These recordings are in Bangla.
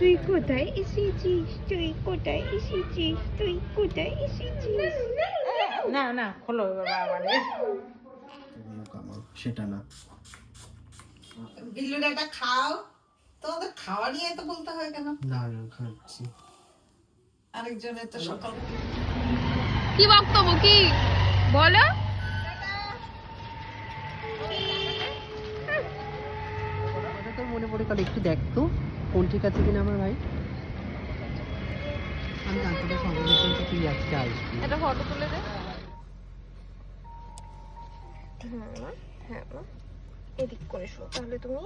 তুই কোথায় এসেছিস? তুই কোথায় এসেছিস? তুই কোথায় এসেছিস? না না খোলো এবার বাবা সেটা না বিল্লুর একটা খাও। তোমাদের খাওয়া নিয়ে তো বলতে হয় কেন? না না খাচ্ছি। আরেকজনের তো সকাল কি বক্তব্য কি বলো? তোর মনে পড়ে গেল, একটু দেখ তো কোন ঠিক আছে কিনা আমার ভাই। আমি তারপরে সঙ্গে বলছি তুই আজকে আসবি। একটা ফটো তুলে দে। হ্যাঁ এদিক করে শো তাহলে তুমি।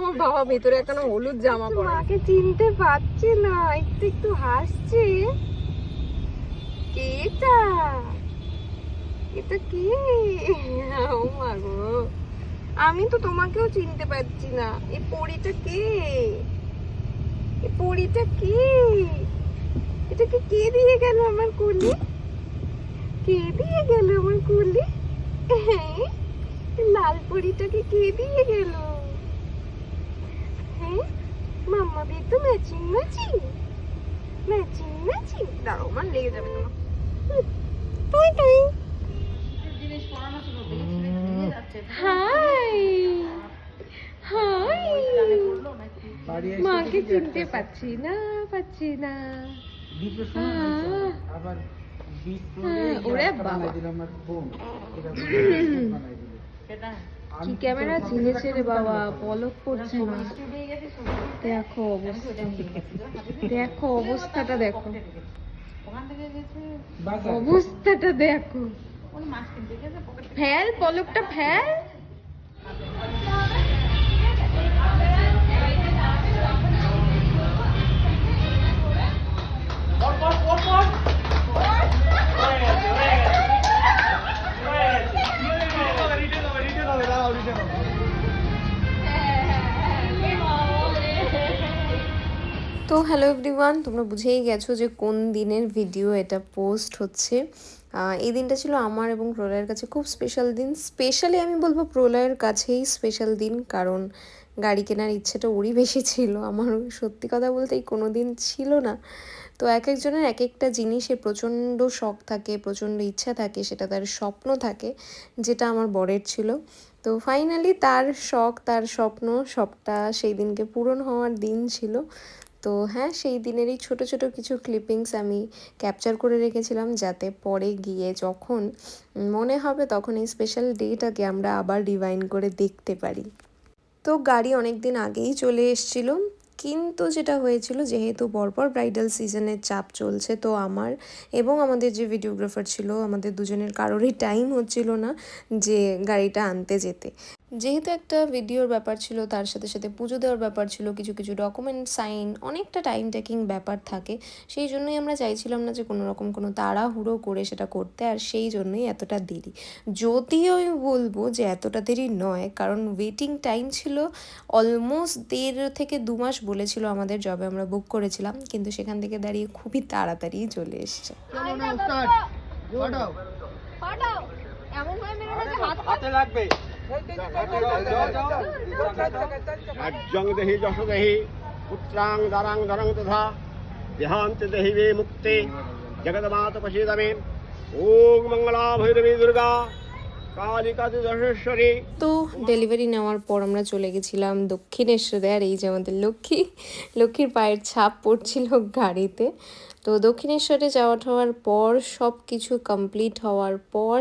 ও বাবা ভিতরে একটা হলুদ জামা পরে। মাকে চিনতে পারছে না, একটু একটু হাসছে। এটা এটা কি? ও মা গো, আমি তো তোমাকেও চিনতে পারছি না। এই পরীটা কে? এই পরীটা কে? এটাকে কে দিয়ে গেল আমার কুলি? কে দিয়ে গেল আমার কুলি? হ্যাঁ, লাল পরীটাকে কে দিয়ে গেল? হ্যাঁ মাম্মা দিয়ে তো ম্যাচিং দাঁড়াও, আমার লেগে যাবে তোমার। তুই তুই হাই হাই, মাকে চিনতে পারছি না আবার ওরে বাবা কি ক্যামেরা চিনেছে রে বাবা, পলক পড়ছে না। দেখো অবস্থা, দেখো অবস্থাটা, দেখো অবস্থাটা, দেখো ফেল পলকটা ফেল। তো হ্যালো এভরিওয়ান, তোমরা বুঝেই গেছো যে কোন দিনের ভিডিও এটা পোস্ট হচ্ছে। এই দিনটা ছিল আমার এবং প্রলয়ের কাছে খুব স্পেশাল দিন। স্পেশালি আমি বলবো প্রলয়ের কাছেই স্পেশাল দিন, কারণ গাড়ি কেনার ইচ্ছেটা ওরই বেশি ছিল, আমার সত্যি কথা বলতে এই কোনো দিন ছিল না। তো এক একজনের এক একটা জিনিসে প্রচণ্ড শখ থাকে, প্রচণ্ড ইচ্ছা থাকে, সেটা তার স্বপ্ন থাকে, যেটা আমার বরের ছিল। তো ফাইনালি তার শখ, তার স্বপ্ন সবটা সেই দিনকে পূরণ হওয়ার দিন ছিল। তো হ্যাঁ, সেই দিনেরই ছোট ছোট কিছু ক্লিপিংস আমি ক্যাপচার করে রেখেছিলাম, যাতে পরে গিয়ে যখন মনে হবে তখন এই স্পেশাল ডেটাকে আমরা আবার রিভাইন্ড করে দেখতে পারি। তো গাড়ি অনেক দিন আগেই চলে এসেছিল, কিন্তু যেটা হয়েছিল, যেহেতু পরপর ব্রাইডাল সিজনের চাপ চলছে, তো আমার এবং আমাদের যে ভিডিওগ্রাফার ছিল, আমাদের দুজনের কারোরই টাইম হচ্ছিল না যে গাড়িটা আনতে যেতে। যেহেতু একটা ভিডিওর ব্যাপার ছিল, তার সাথে সাথে পুজো দেওয়ার ব্যাপার ছিল, কিছু কিছু ডকুমেন্ট সাইন, অনেকটা টাইম টেকিং ব্যাপার থাকে। সেই জন্যই আমরা চাইছিলাম না যে কোনো রকম কোনো তাড়াহুড়ো করে সেটা করতে, আর সেই জন্যই এতটা দেরি। যদিও আমি বলবো যে এতটা দেরি নয়, কারণ ওয়েটিং টাইম ছিল অলমোস্ট 1.5 থেকে 2 মাস বলেছিল আমাদের, জবে আমরা বুক করেছিলাম, কিন্তু সেখান থেকে দাঁড়িয়ে খুবই তাড়াতাড়ি চলে এসছে। এমন ভাবে মেরে না যে হাতে লাগবে। রাজ্যং দেহি যশ দেহি পুত্রাং দারাং দারাং তথা দেহান্তে দেহি বে মুক্তি জগন্মাতা প্রসীদমে। ওম মঙ্গলা ভৈরবী দুর্গা কালিকাতি দশেশ্বরী। তো ডেলিভারি নেওয়ার পর আমরা চলে গেছিলাম দক্ষিণেশ্বরে, আর এই যে আমাদের লক্ষ্মীর পায়ের ছাপ পড়ছিল গাড়িতে। তো দক্ষিণেশ্বরে যাওয়া হওয়ার পর সব কিছু কমপ্লিট হওয়ার পর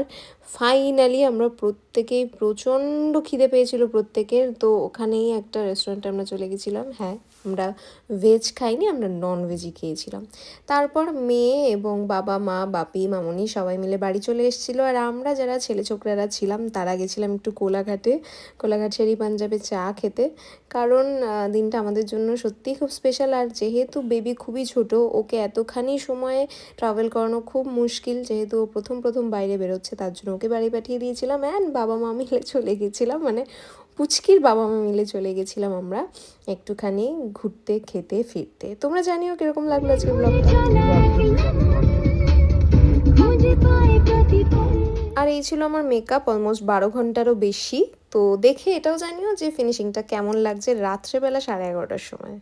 ফাইনালি আমরা প্রত্যেকেই, প্রচণ্ড খিদে পেয়েছিল প্রত্যেকের, তো ওখানেই একটা রেস্টুরেন্টে আমরা চলে গেছিলাম। হ্যাঁ, আমরা ভেজ খাইনি, আমরা নন ভেজই খেয়েছিলাম। তারপর মেয়ে এবং বাবা মা বাপি মামনি সবাই মিলে বাড়ি চলে এসেছিলো, আর আমরা যারা ছেলে ছোকরারা ছিলাম তারা গেছিলাম একটু কোলাঘাট শেরি পাঞ্জাবে চা খেতে, কারণ দিনটা আমাদের জন্য সত্যিই খুব স্পেশাল। আর যেহেতু বেবি খুবই ছোট, ওকে এতখানি সময়ে ট্রাভেল করানো খুব মুশকিল, যেহেতু ও প্রথম বাইরে বেরোচ্ছে, তার জন্য ওকে বাড়ি পাঠিয়ে দিয়েছিলাম। অ্যান্ড বাবা মা মিলে চলে গেছিলাম, মানে পুচকির বাবা মা মিলে চলে গেছিলাম আমরা একটুখানি ঘুরতে, খেতে, ফিরতে। তোমরা জানিও কিরকম লাগলো আজকে ব্লগটা। আর এই ছিল আমার মেকআপ অলমোস্ট 12 ঘন্টারও বেশি। তো দেখে এটাও জানিও যে ফিনিশিংটা কেমন লাগছে রাত্রেবেলা 11:30টার সময়।